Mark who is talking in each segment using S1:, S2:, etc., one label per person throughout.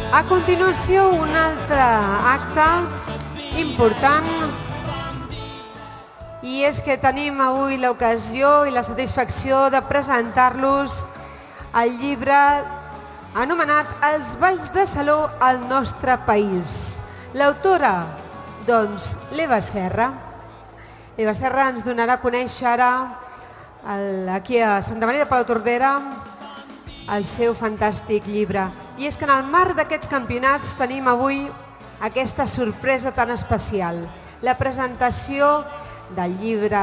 S1: A continuació, un altre acte important, i és que tenim avui l'ocasió i la satisfacció de presentar-los el llibre anomenat Els balls de saló al nostre país. L'autora, doncs, l'Eva Serra. L'Eva Serra ens donarà a conèixer ara, aquí a Santa Maria de Palautordera, el seu fantàstic llibre. I és que en el marc d'aquests campionats tenim avui aquesta sorpresa tan especial. La presentació del llibre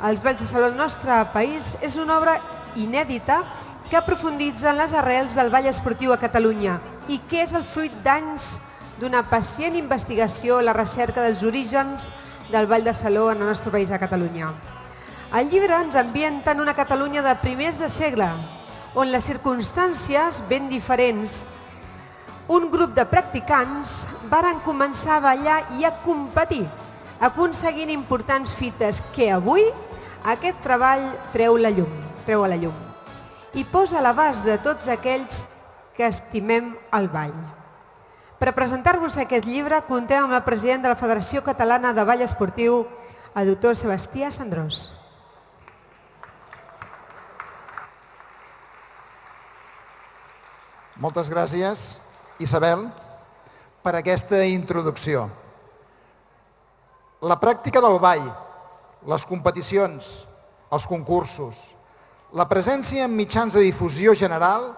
S1: Els balls de saló al nostre país és una obra inèdita que aprofunditza en les arrels del ball esportiu a Catalunya i que és el fruit d'anys d'una pacient investigació a la recerca dels orígens del ball de saló en el nostre país a Catalunya. El llibre ens ambienta en una Catalunya de primers de segle, on les circumstàncies ben diferents. Un grup de practicants varen començar a ballar i a competir, aconseguint importants fites que avui aquest treball treu a la llum i posa a l'abast de tots aquells que estimem el ball. Per presentar-vos aquest llibre contem amb el president de la Federació Catalana de Ball Esportiu, el doctor Sebastià Sandrós.
S2: Moltes gràcies, Isabel, per aquesta introducció. La pràctica del ball, les competicions, els concursos, la presència en mitjans de difusió general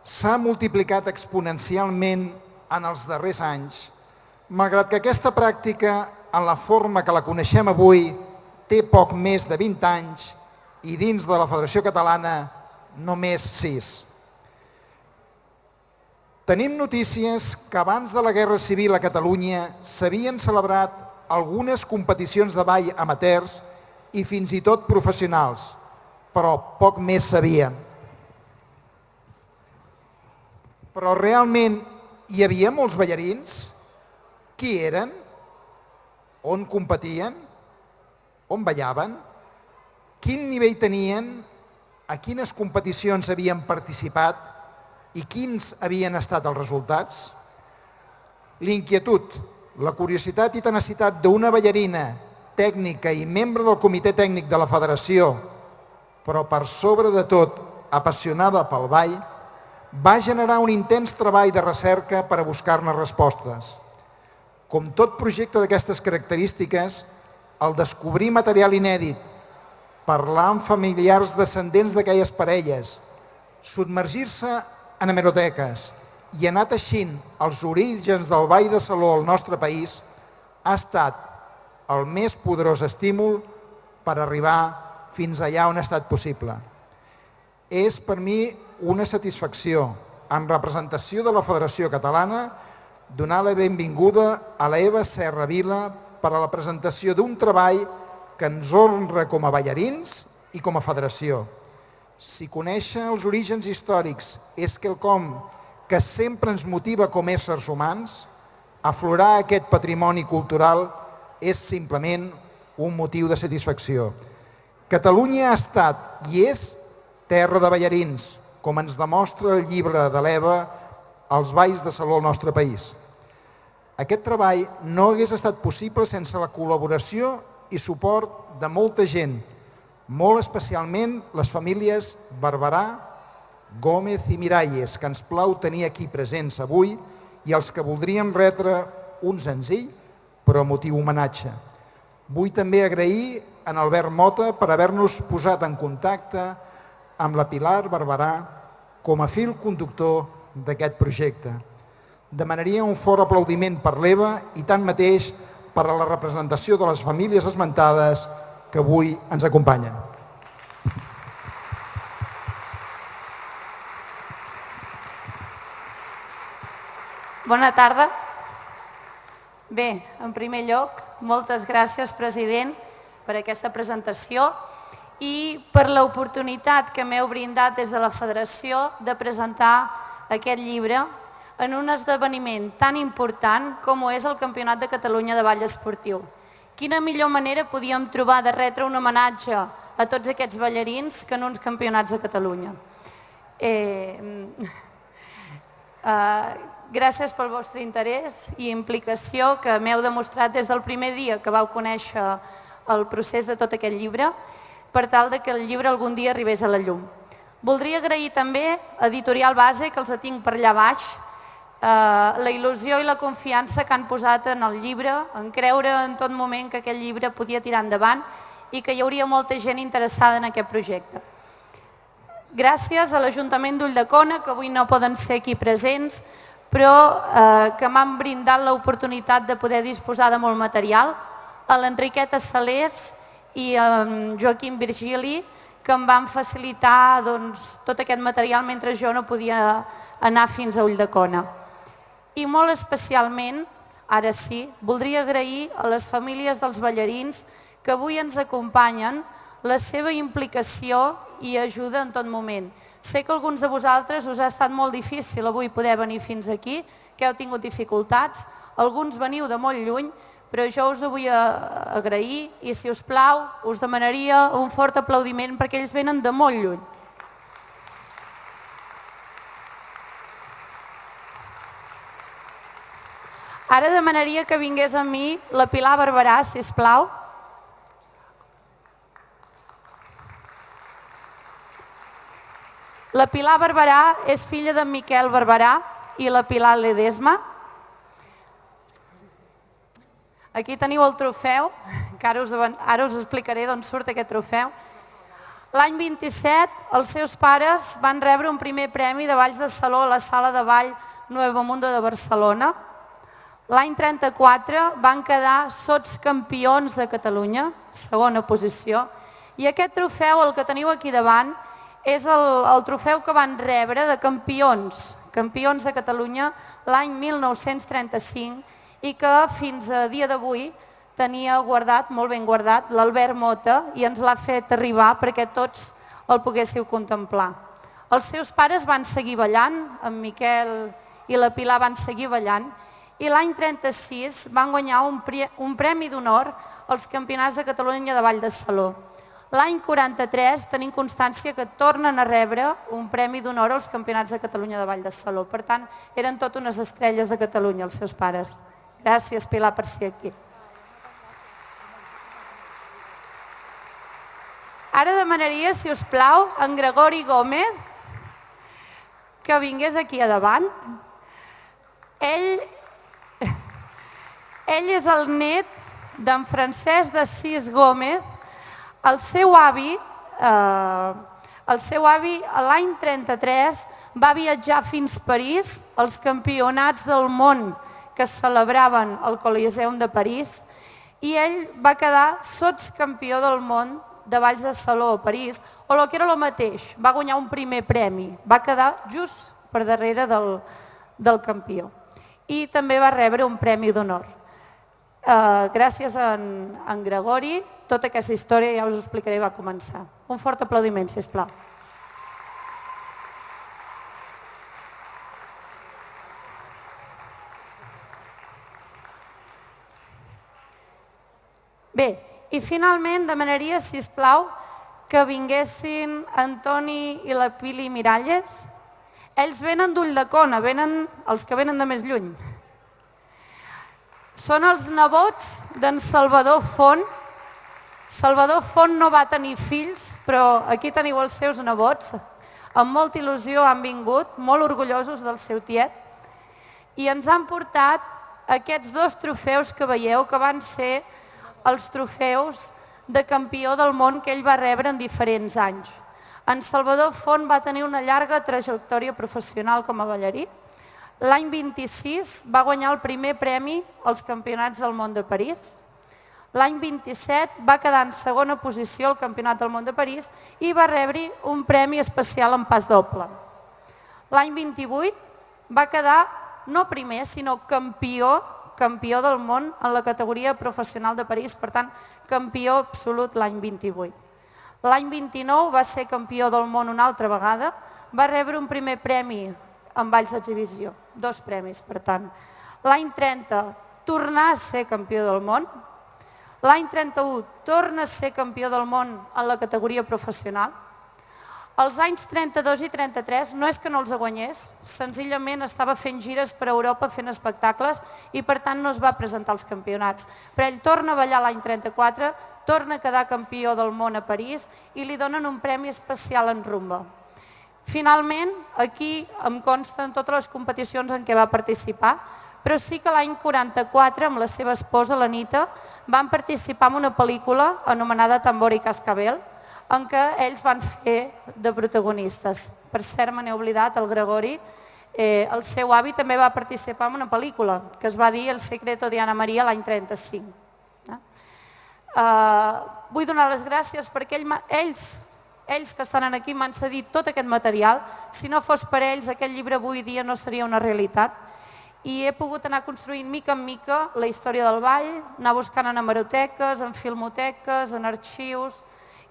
S2: s'ha multiplicat exponencialment en els darrers anys, malgrat que aquesta pràctica, en la forma que la coneixem avui, té poc més de 20 anys i dins de la Federació Catalana només 6. Tenim notícies que abans de la Guerra Civil a Catalunya s'havien celebrat algunes competicions de ball amateurs i fins i tot professionals, però poc més sabíem. Però realment hi havia molts ballarins? Qui eren? On competien? On ballaven? Quin nivell tenien? A quines competicions havien participat? I quins havien estat els resultats? L'inquietud, la curiositat i tenacitat d'una ballarina tècnica i membre del comitè tècnic de la federació, però per sobre de tot apassionada pel ball, va generar un intens treball de recerca per a buscar-ne respostes. Com tot projecte d'aquestes característiques, el descobrir material inèdit, parlar amb familiars descendents d'aquelles parelles, submergir-se en hemeroteques i anar teixint els orígens del ball de saló al nostre país ha estat el més poderós estímul per arribar fins allà on ha estat possible. És per mi una satisfacció, en representació de la Federació Catalana, donar la benvinguda a l'Eva Serra Vila per a la presentació d'un treball que ens honra com a ballarins i com a federació. Si conèixer els orígens històrics és quelcom que sempre ens motiva com a éssers humans, aflorar aquest patrimoni cultural és simplement un motiu de satisfacció. Catalunya ha estat i és terra de ballarins, com ens demostra el llibre de l'Eva, Els balls de saló al nostre país. Aquest treball no hagués estat possible sense la col·laboració i suport de molta gent, molt especialment les famílies Barberà, Gómez i Miralles, que ens plau tenir aquí presents avui i els que voldríem retre un senzill però emotiu homenatge. Vull també agrair a Albert Mota per haver-nos posat en contacte amb la Pilar Barberà com a fil conductor d'aquest projecte. Demanaria un fort aplaudiment per l'Eva i tanmateix per a la representació de les famílies esmentades que avui ens acompanyen.
S3: Bona tarda. Bé, en primer lloc, moltes gràcies, president, per aquesta presentació i per l'oportunitat que m'heu brindat des de la Federació de presentar aquest llibre en un esdeveniment tan important com ho és el Campionat de Catalunya de Ball Esportiu. Quina millor manera podíem trobar de retre un homenatge a tots aquests ballarins que en uns campionats de Catalunya. gràcies pel vostre interès i implicació que m'heu demostrat des del primer dia que vau conèixer el procés de tot aquest llibre, per tal que el llibre algun dia arribés a la llum. Voldria agrair també a Editorial Base, que els tinc per allà baix, la il·lusió i la confiança que han posat en el llibre, en creure en tot moment que aquest llibre podia tirar endavant i que hi hauria molta gent interessada en aquest projecte. Gràcies a l'Ajuntament d'Ulldecona, que avui no poden ser aquí presents, però que m'han brindat l'oportunitat de poder disposar de molt material, a l'Enriqueta Salés i a Joaquim Virgili, que em van facilitar tot aquest material mentre jo no podia anar fins a Ulldecona. I molt especialment, ara sí, voldria agrair a les famílies dels ballarins que avui ens acompanyen la seva implicació i ajuda en tot moment. Sé que a alguns de vosaltres us ha estat molt difícil avui poder venir fins aquí, que heu tingut dificultats, alguns veniu de molt lluny, però jo us ho vull agrair i, si us plau, us demanaria un fort aplaudiment perquè ells venen de molt lluny. Ara demanaria que vingués amb mi la Pilar Barberà, si us plau. La Pilar Barberà és filla d'en Miquel Barberà i la Pilar Ledesma. Aquí teniu el trofeu, que ara us explicaré d'on surt aquest trofeu. L'any 27 els seus pares van rebre un primer premi de balls de saló a la Sala de Ball Nuevo Mundo de Barcelona. L'any 34 van quedar sotscampions de Catalunya, segona posició, i aquest trofeu, el que teniu aquí davant, és el trofeu que van rebre de campions de Catalunya l'any 1935 i que fins a dia d'avui tenia guardat, molt ben guardat, l'Albert Mota i ens l'ha fet arribar perquè tots el poguéssiu contemplar. Els seus pares van seguir ballant, en Miquel i la Pilar van seguir ballant, i l'any 36 van guanyar un premi d'honor als Campionats de Catalunya de Ball de Saló. L'any 43 tenim constància que tornen a rebre un premi d'honor als Campionats de Catalunya de Ball de Saló. Per tant, eren tot unes estrelles de Catalunya, els seus pares. Gràcies, Pilar, per ser aquí. Ara demanaria, si us plau, en Gregori Gómez, que vingués aquí a davant. Ell és el net d'en Francesc d'Assís Gómez. El seu avi, l'any 33, va viatjar fins a París, als campionats del món que es celebraven al Coliseum de París, i ell va quedar sotscampió del món de balls de saló a París, o el que era el mateix, va guanyar un primer premi, va quedar just per darrere del campió. I també va rebre un premi d'honor. Gràcies a en Gregori, tota aquesta història, ja us ho explicaré, va començar. Un fort aplaudiment, si us plau. Bé, i finalment demanaria, si us plau, que vinguessin Antoni i la Pili Miralles. Ells venen d'Ulldecona, venen els que venen de més lluny. Són els nebots d'en Salvador Font. Salvador Font no va tenir fills, però aquí teniu els seus nebots. Amb molta il·lusió han vingut, molt orgullosos del seu tiet, i ens han portat aquests dos trofeus que veieu, que van ser els trofeus de campió del món que ell va rebre en diferents anys. En Salvador Font va tenir una llarga trajectòria professional com a ballarí. L'any 26 va guanyar el primer premi als Campionats del món de París. L'any 27 va quedar en segona posició al Campionat del món de París i va rebre un premi especial en pas doble. L'any 28 va quedar no primer, sinó campió del món en la categoria professional de París, per tant, campió absolut l'any 28. L'any 29 va ser campió del món una altra vegada, va rebre un primer premi en balls d'exhibició, 2 premis, per tant. L'any 30 tornà a ser campió del món. L'any 31 torna a ser campió del món en la categoria professional. Els anys 32 i 33 no és que no els guanyés, senzillament estava fent gires per Europa fent espectacles i per tant no es va presentar als campionats. Però ell torna a ballar l'any 34, torna a quedar campió del món a París i li donen un premi especial en rumba. Finalment, aquí em consten totes les competicions en què va participar, però sí que l'any 44, amb la seva esposa, l'Anita, van participar en una pel·lícula anomenada Tambor i Cascabel, en què ells van fer de protagonistes. Per cert, me n'he oblidat, el Gregori, el seu avi també va participar en una pel·lícula que es va dir El secreto de Ana María l'any 35. Vull donar les gràcies perquè ells que estan aquí m'han cedit tot aquest material. Si no fos per ells, aquest llibre avui dia no seria una realitat. I he pogut anar construint mica en mica la història del ball, anar buscant en hemeroteques, en filmoteques, en arxius,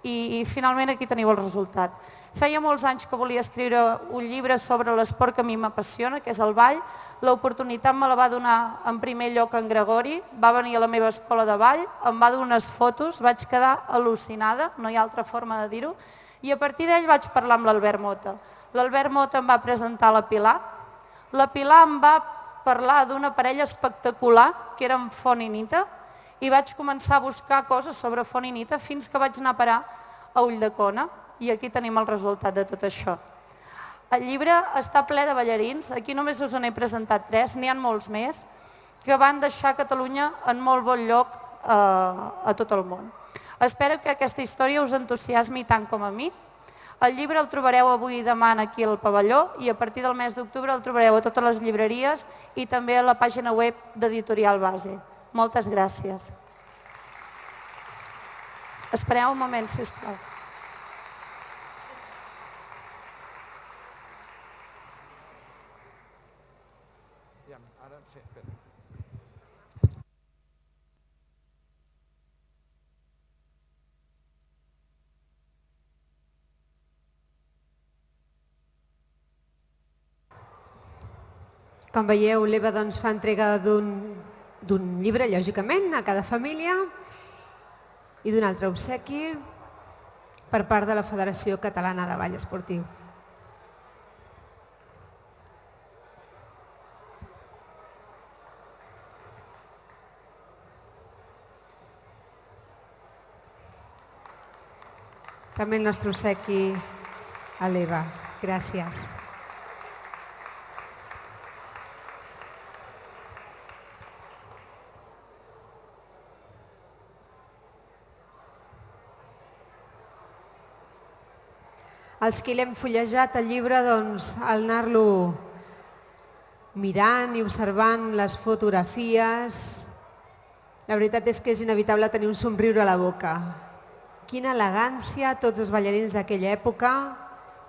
S3: i finalment aquí teniu el resultat. Feia molts anys que volia escriure un llibre sobre l'esport que a mi m'apassiona, que és el ball. L'oportunitat me la va donar en primer lloc en Gregori, va venir a la meva escola de ball, em va donar unes fotos, vaig quedar al·lucinada, no hi ha altra forma de dir-ho, i a partir d'ell vaig parlar amb l'Albert Mota. L'Albert Mota em va presentar la Pilar, la Pilar em va parlar d'una parella espectacular, que era en Font i Nita, i vaig començar a buscar coses sobre Font i Nita fins que vaig anar a parar a Ulldecona, i aquí tenim el resultat de tot això. El llibre està ple de ballarins, aquí només us n'he presentat 3, n'hi ha molts més, que van deixar Catalunya en molt bon lloc a tot el món. Espero que aquesta història us entusiasmi tant com a mi. El llibre el trobareu avui i demà aquí al pavelló i a partir del mes d'octubre el trobareu a totes les llibreries i també a la pàgina web d'Editorial Base. Moltes gràcies. Espereu un moment, sisplau.
S1: Com veieu, l'Eva fa entrega d'un llibre, lògicament, a cada família i d'un altre obsequi per part de la Federació Catalana de Ball Esportiu. També el nostre obsequi a l'Eva. Gràcies. Els que l'hem fullejat el llibre, doncs, al anar-lo mirant i observant les fotografies, la veritat és que és inevitable tenir un somriure a la boca. Quina elegància, tots els ballarins d'aquella època,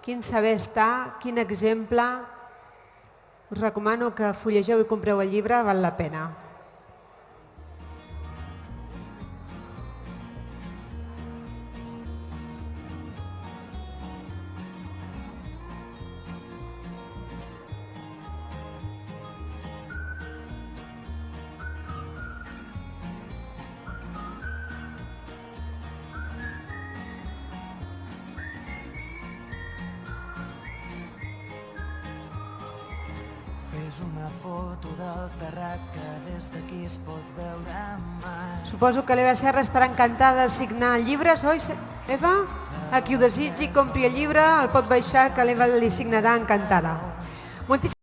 S1: quin saber estar, quin exemple. Us recomano que fullegeu i compreu el llibre, val la pena.
S4: Una foto del terrat que des d'aquí es pot veure mai.
S1: Suposo que l'Eva Serra estarà encantada de signar llibres, oi, Eva? A qui ho desitgi, compri el llibre, el pot baixar, que l'Eva li signarà encantada. Moltíssimes